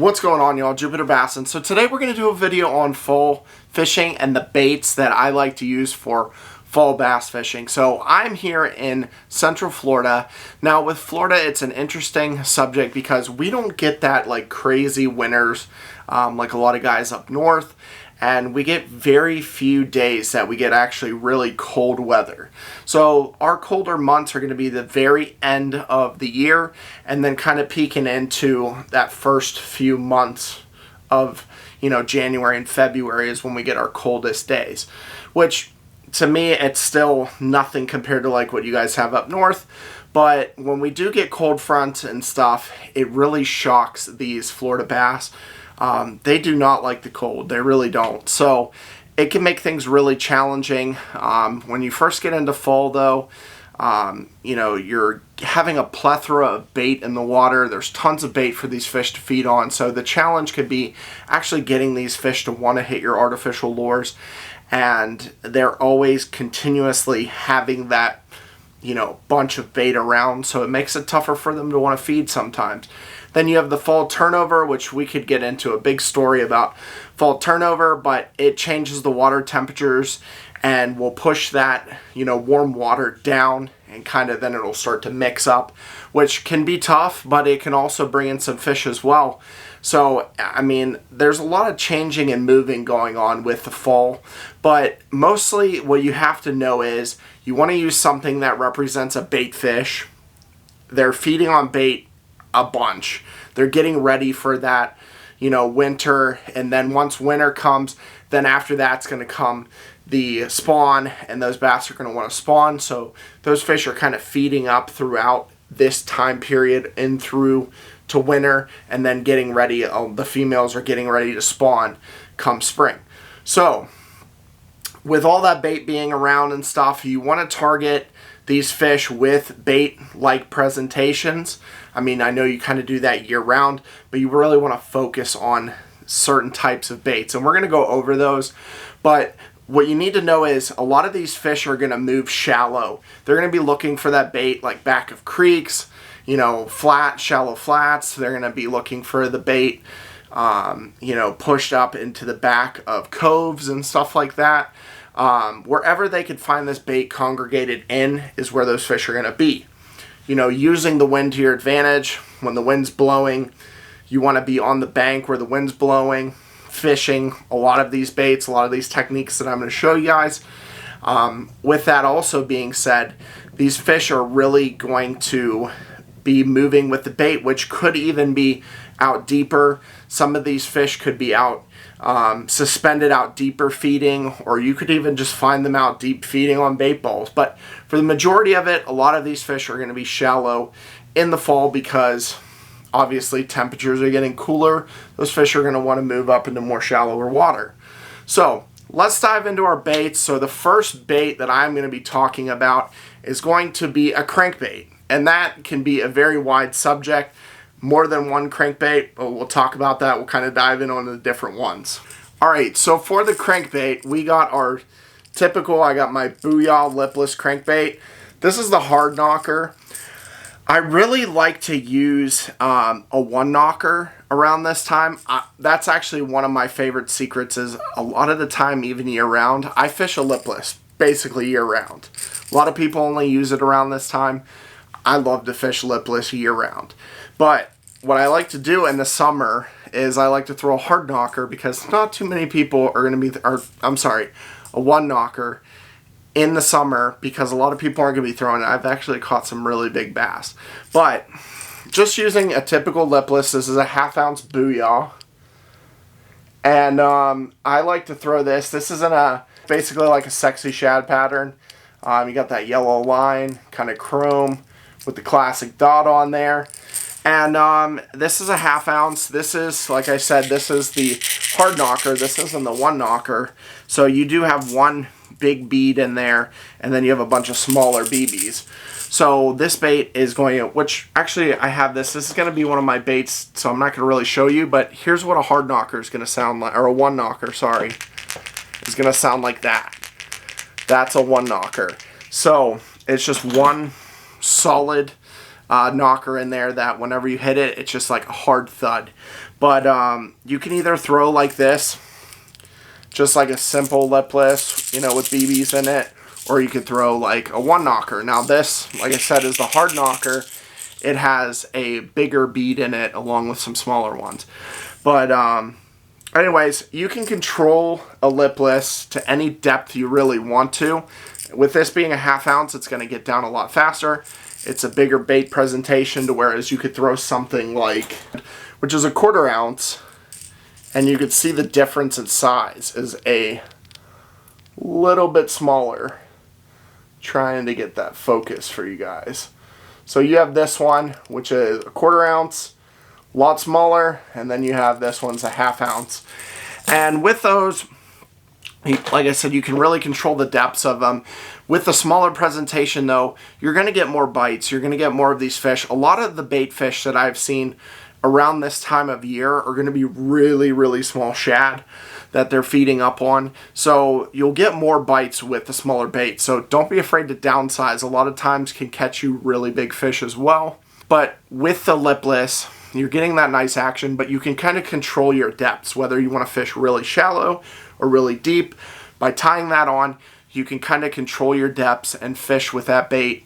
What's going on, y'all? Jupiter Bassin. So today we're going to do a video on fall fishing and the baits that I like to use for fall bass fishing. So I'm here in Central Florida. Now with Florida, it's an interesting subject because we don't get that like crazy winters like a lot of guys up north. And we get very few days that we get actually really cold weather. So our colder months are going to be the very end of the year and then kind of peeking into that first few months of, January and February is when we get our coldest days, which to me, it's still nothing compared to like what you guys have up north. But when we do get cold fronts and stuff, it really shocks these Florida bass. They do not like the cold. They really don't. So it can make things really challenging. When you first get into fall, though, you're having a plethora of bait in the water. There's tons of bait for these fish to feed on. So the challenge could be actually getting these fish to want to hit your artificial lures. And they're always continuously having that, bunch of bait around. So it makes it tougher for them to want to feed sometimes. Then you have the fall turnover, which we could get into a big story about fall turnover, but it changes the water temperatures and will push that, warm water down and then it'll start to mix up, which can be tough, but it can also bring in some fish as well. So, there's a lot of changing and moving going on with the fall, but mostly what you have to know is you want to use something that represents a bait fish. They're feeding on bait a bunch. They're getting ready for that, winter, and then once winter comes, then after that's going to come the spawn, and those bass are going to want to spawn. So those fish are kind of feeding up throughout this time period and through to winter, and then getting ready. The females are getting ready to spawn come spring. So with all that bait being around and stuff, you want to target these fish with bait-like presentations. I know you kind of do that year-round, but you really want to focus on certain types of baits. And we're going to go over those. But what you need to know is a lot of these fish are going to move shallow. They're going to be looking for that bait like back of creeks, shallow flats. They're going to be looking for the bait, pushed up into the back of coves and stuff like that. Wherever they could find this bait congregated in is where those fish are going to be. Using the wind to your advantage. When the wind's blowing, you want to be on the bank where the wind's blowing, fishing a lot of these baits, a lot of these techniques that I'm going to show you guys. With that also being said, these fish are really going to be moving with the bait, which could even be out deeper. Some of these fish could be out suspended out deeper feeding, or you could even just find them out deep feeding on bait balls. But for the majority of it, a lot of these fish are going to be shallow in the fall because obviously temperatures are getting cooler. Those fish are going to want to move up into more shallower water. So let's dive into our baits. So the first bait that I'm going to be talking about is going to be a crankbait, and that can be a very wide subject. More than one crankbait, but we'll talk about that. We'll kind of dive in on the different ones. Alright, so for the crankbait, we got our typical, I got my Booyah lipless crankbait. This is the hard knocker. I really like to use a one knocker around this time. That's actually one of my favorite secrets is a lot of the time, even year round, I fish a lipless, basically year round. A lot of people only use it around this time. I love to fish lipless year round. But what I like to do in the summer is I like to throw a hard knocker because not too many people are going to be, a one knocker in the summer because a lot of people aren't going to be throwing it. I've actually caught some really big bass. But just using a typical lipless, this is a 1/2 ounce Booyah. And I like to throw this. This is basically like a sexy shad pattern. You got that yellow line, kind of chrome with the classic dot on there. And this is a 1/2 ounce. This is, like I said, this is the hard knocker. This isn't the one knocker. So you do have one big bead in there, and then you have a bunch of smaller BBs. So this bait is going to, which actually I have this. This is going to be one of my baits, so I'm not going to really show you, but here's what a hard knocker is going to sound like, or a one knocker, sorry, is going to sound like that. That's a one knocker. So it's just one solid knocker in there that whenever you hit it, it's just like a hard thud. But you can either throw like this, just like a simple lipless, you know, with BBs in it, or you could throw like a one knocker. Now this, like I said, is the hard knocker. It has a bigger bead in it along with some smaller ones. But anyways, you can control a lipless to any depth you really want to. With this being a 1/2 ounce, it's going to get down a lot faster. It's a bigger bait presentation to whereas you could throw something like, which is a 1/4 ounce, and you could see the difference in size is a little bit smaller. Trying to get that focus for you guys. So you have this one, which is a 1/4 ounce, a lot smaller, and then you have this one's a 1/2 ounce. And with those, like I said, you can really control the depths of them. With the smaller presentation though, you're going to get more bites. You're going to get more of these fish. A lot of the bait fish that I've seen around this time of year are going to be really, really small shad that they're feeding up on. So you'll get more bites with the smaller bait. So don't be afraid to downsize. A lot of times can catch you really big fish as well. But with the lipless, you're getting that nice action, but you can kind of control your depths, whether you want to fish really shallow or really deep. By tying that on, you can kind of control your depths and fish with that bait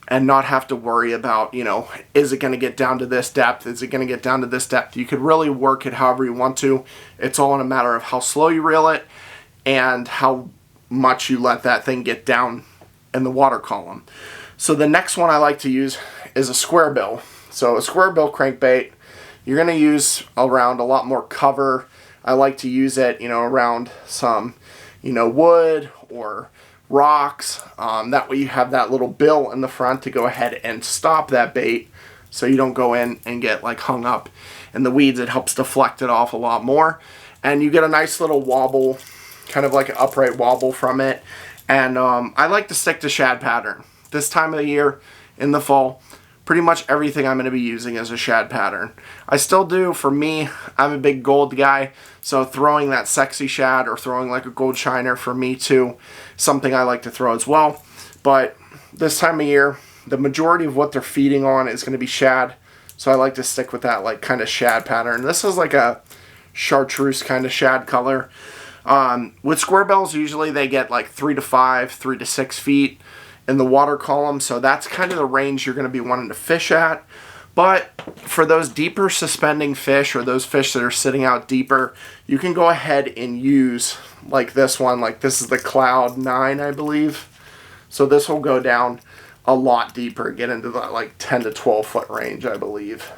and not have to worry about, you know, is it going to get down to this depth? Is it going to get down to this depth? You could really work it however you want to. It's all in a matter of how slow you reel it and how much you let that thing get down in the water column. So the next one I like to use is a square bill. So a square bill crankbait, you're going to use around a lot more cover. I like to use it, you know, around some, you know, wood or rocks. That way you have that little bill in the front to go ahead and stop that bait so you don't go in and get like hung up in the weeds. It helps deflect it off a lot more. And you get a nice little wobble, kind of like an upright wobble from it. And I like to stick to shad pattern. This time of the year, in the fall, pretty much everything I'm going to be using is a shad pattern. I still do, for me, I'm a big gold guy, so throwing that sexy shad or throwing like a gold shiner for me too, something I like to throw as well. But this time of year, the majority of what they're feeding on is going to be shad, so I like to stick with that like kind of shad pattern. This is like a chartreuse kind of shad color. With square bills, usually they get like 3 to 5, 3 to 6 feet in the water column, so that's kind of the range you're going to be wanting to fish at. But for those deeper suspending fish or those fish that are sitting out deeper, you can go ahead and use like this one. Like this is the Cloud 9, I believe. So this will go down a lot deeper, get into that like 10 to 12 foot range, I believe.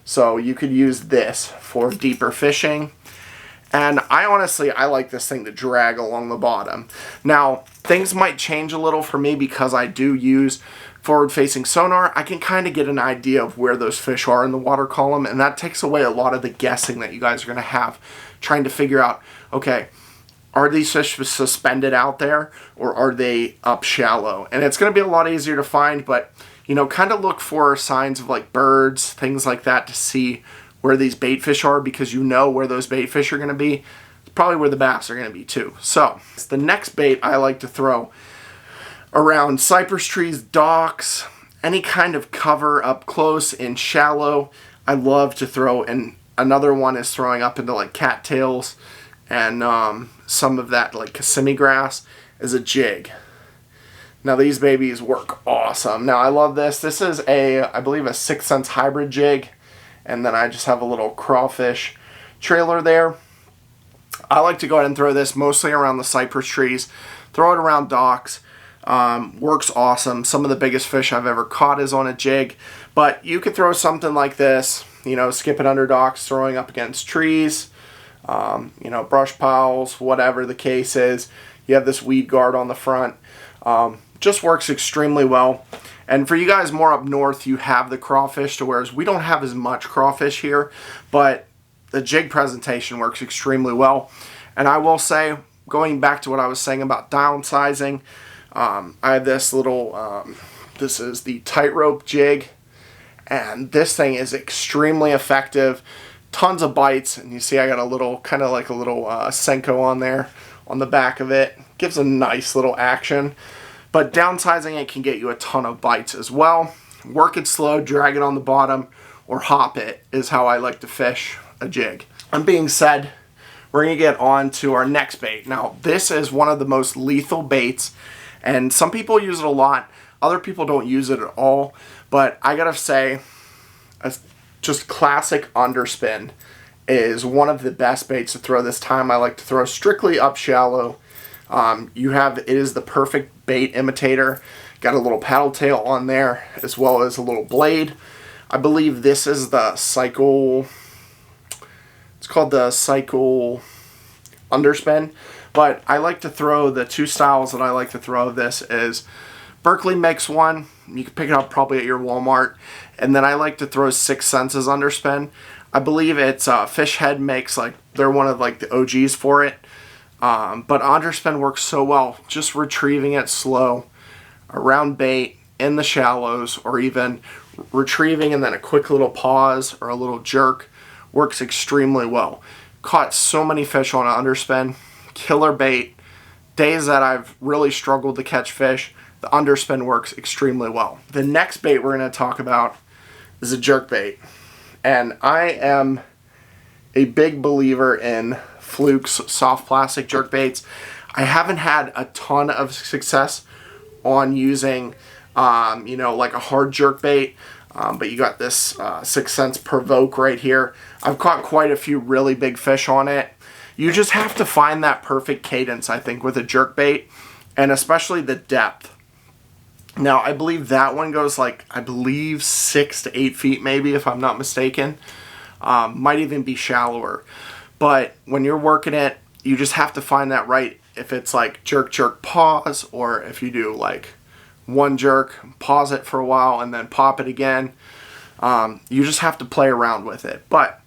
So you could use this for deeper fishing. And I like this thing to drag along the bottom. Now, things might change a little for me because I do use forward-facing sonar. I can kind of get an idea of where those fish are in the water column, and that takes away a lot of the guessing that you guys are going to have, trying to figure out, okay, are these fish suspended out there, or are they up shallow? And it's going to be a lot easier to find, but, you know, kind of look for signs of like birds, things like that to see where these bait fish are, because you know where those bait fish are going to be. It's probably where the bass are going to be too. So the next bait I like to throw around cypress trees, docks, any kind of cover up close and shallow, I love to throw. And another one is throwing up into like cattails and some of that like Kissimmee grass is a jig. Now these babies work awesome. Now I love this. This is I believe a 6 cents hybrid jig. And then I just have a little crawfish trailer there. I like to go ahead and throw this mostly around the cypress trees. Throw it around docks. Works awesome. Some of the biggest fish I've ever caught is on a jig. But you could throw something like this, you know, skipping under docks, throwing up against trees, you know, brush piles, whatever the case is. You have this weed guard on the front. Just works extremely well. And for you guys more up north, you have the crawfish, to whereas we don't have as much crawfish here, but the jig presentation works extremely well. And I will say, going back to what I was saying about downsizing, I have this little, this is the tightrope jig, and this thing is extremely effective. Tons of bites, and you see I got a little, kind of like a little Senko on there on the back of it. Gives a nice little action. But downsizing it can get you a ton of bites as well. work it slow, drag it on the bottom, or hop it is how I like to fish a jig. That being said, we're going to get on to our next bait. Now, this is one of the most lethal baits, and some people use it a lot. Other people don't use it at all, but I gotta say, just classic underspin is one of the best baits to throw this time. I like to throw strictly up shallow. It is the perfect bait imitator. Got a little paddle tail on there, as well as a little blade. I believe this is the cycle. It's called the cycle underspin. But I like to throw the two styles that I like to throw this is Berkley makes one. You can pick it up probably at your Walmart. And then I like to throw 6 Senses underspin. I believe it's Fish Head makes, like, they're one of like the OGs for it. But underspin works so well. Just retrieving it slow around bait in the shallows, or even retrieving and then a quick little pause or a little jerk works extremely well. Caught so many fish on an underspin. Killer bait. Days that I've really struggled to catch fish, the underspin works extremely well. The next bait we're going to talk about is a jerk bait. And I am a big believer in Fluke's soft plastic jerk baits. I haven't had a ton of success on using, like a hard jerk bait. But you got this 6 Sense Provoke right here. I've caught quite a few really big fish on it. You just have to find that perfect cadence, I think, with a jerk bait, and especially the depth. Now, I believe that one goes 6 to 8 feet maybe, if I'm not mistaken. Might even be shallower. But when you're working it, you just have to find that right. If it's like jerk, jerk, pause, or if you do like one jerk, pause it for a while, and then pop it again. You just have to play around with it. But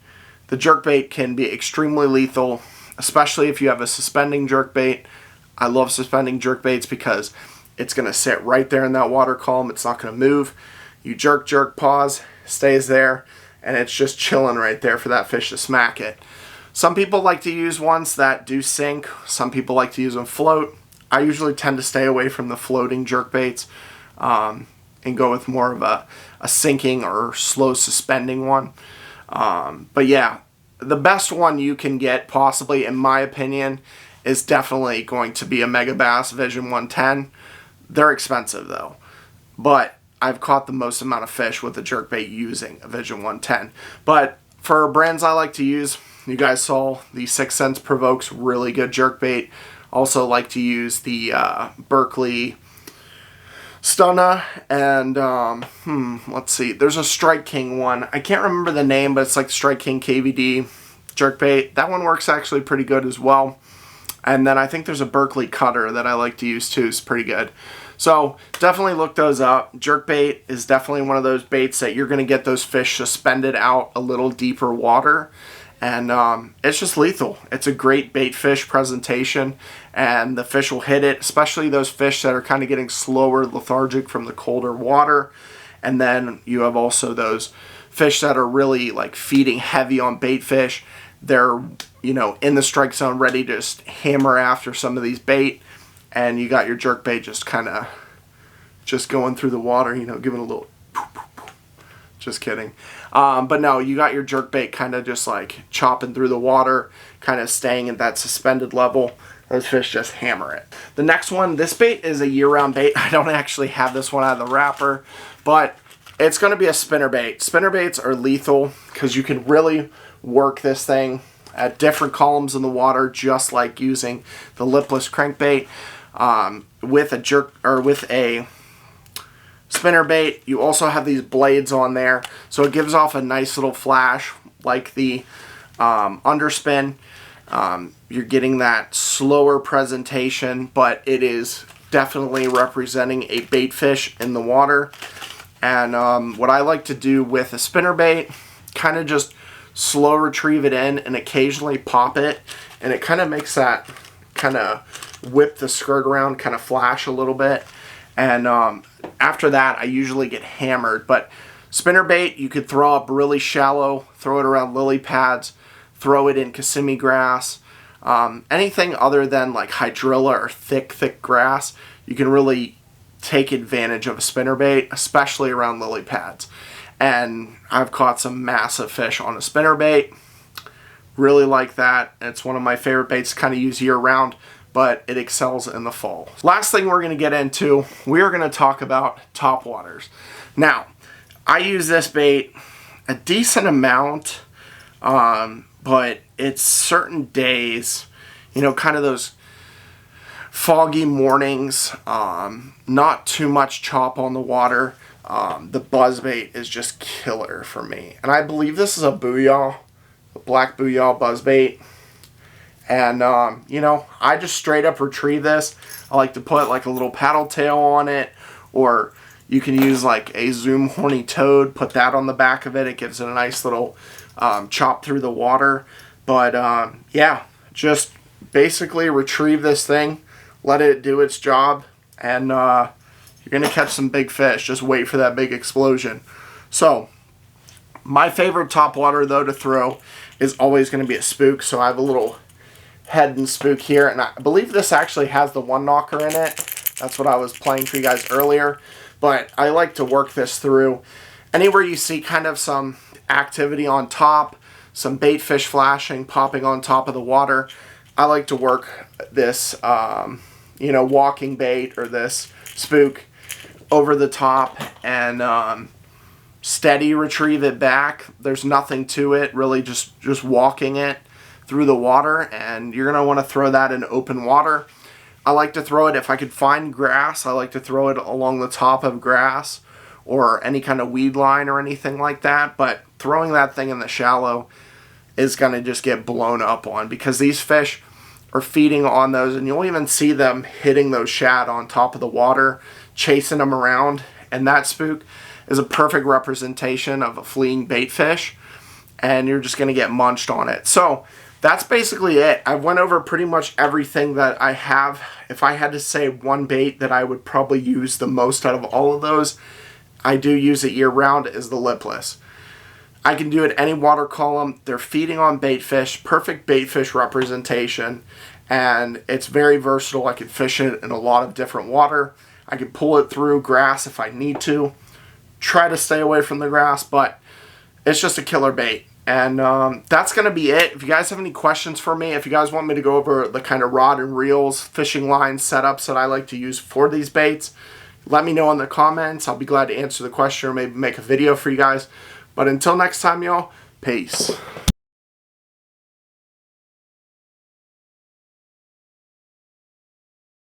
the jerk bait can be extremely lethal, especially if you have a suspending jerk bait. I love suspending jerk baits because it's going to sit right there in that water column. It's not going to move. You jerk, jerk, pause, stays there, and it's just chilling right there for that fish to smack it. Some people like to use ones that do sink. Some people like to use them float. I usually tend to stay away from the floating jerk baits and go with more of a sinking or slow suspending one. But yeah, the best one you can get, possibly in my opinion, is definitely going to be a Megabass Vision 110. They're expensive though, but I've caught the most amount of fish with a jerkbait using a Vision 110. But for brands I like to use, you guys saw the 6 Sense Provoke's really good jerkbait. Also like to use the Berkley Stunna, and let's see, there's a Strike King one. I can't remember the name, but it's like Strike King KVD jerkbait. That one works actually pretty good as well. And then I think there's a Berkley Cutter that I like to use too. It's pretty good. So definitely look those up. Jerkbait is definitely one of those baits that you're going to get those fish suspended out a little deeper water. And it's just lethal. It's a great bait fish presentation, and the fish will hit it, especially those fish that are kind of getting slower, lethargic from the colder water. And then you have also those fish that are really like feeding heavy on bait fish. They're, in the strike zone ready to just hammer after some of these bait, and you got your jerk bait just kind of just going through the water, giving a little just kidding. But no, you got your jerk bait kind of just like chopping through the water, kind of staying at that suspended level. Those fish just hammer it. The next one, this bait is a year-round bait. I don't actually have this one out of the wrapper, but it's going to be a spinner bait. Spinner baits are lethal because you can really work this thing at different columns in the water, just like using the lipless crankbait. With a jerk or with a spinner bait, you also have these blades on there, so it gives off a nice little flash like the underspin. You're getting that slower presentation, but it is definitely representing a bait fish in the water. And what I like to do with a spinner bait, kind of just slow retrieve it in and occasionally pop it, and it kind of makes that kind of whip the skirt around, kind of flash a little bit. And after that, I usually get hammered. But spinner bait, you could throw up really shallow, throw it around lily pads, throw it in Kissimmee grass, anything other than like hydrilla or thick grass. You can really take advantage of a spinnerbait, especially around lily pads. And I've caught some massive fish on a spinnerbait. Really like that. It's one of my favorite baits to kind of use year round, but it excels in the fall. Last thing we're going to get into, we are going to talk about topwaters. Now, I use this bait a decent amount, but it's certain days, you know, kind of those foggy mornings, not too much chop on the water. The buzzbait is just killer for me. And I believe this is a booyah, a black booyah buzzbait. And, you know, I just straight up retrieve this. I like to put like a little paddle tail on it, or you can use like a zoom horny toad, put that on the back of it. It gives it a nice little chop through the water. But, yeah, just basically retrieve this thing, let it do its job, and you're going to catch some big fish. Just wait for that big explosion. So, my favorite topwater, though, to throw is always going to be a spook. So I have a little head and spook here, and I believe this actually has the one knocker in it. That's what I was playing for you guys earlier. But I like to work this through anywhere you see kind of some activity on top, some bait fish flashing, popping on top of the water. I like to work this, you know, walking bait or this spook over the top and steady retrieve it back. There's nothing to it, really just walking it through the water, and you're going to want to throw that in open water. I like to throw it, if I could find grass, I like to throw it along the top of grass or any kind of weed line or anything like that, but throwing that thing in the shallow is going to just get blown up on, because these fish are feeding on those, and you'll even see them hitting those shad on top of the water, chasing them around, and that spook is a perfect representation of a fleeing bait fish, and you're just going to get munched on it. So that's basically it. I went over pretty much everything that I have. If I had to say one bait that I would probably use the most out of all of those, I do use it year round, is the lipless. I can do it any water column. They're feeding on bait fish, perfect bait fish representation, and it's very versatile. I can fish it in a lot of different water. I can pull it through grass if I need to. Try to stay away from the grass, but it's just a killer bait. And that's going to be it. If you guys have any questions for me, if you guys want me to go over the kind of rod and reels, fishing line setups that I like to use for these baits, let me know in the comments. I'll be glad to answer the question or maybe make a video for you guys. But until next time, y'all, peace.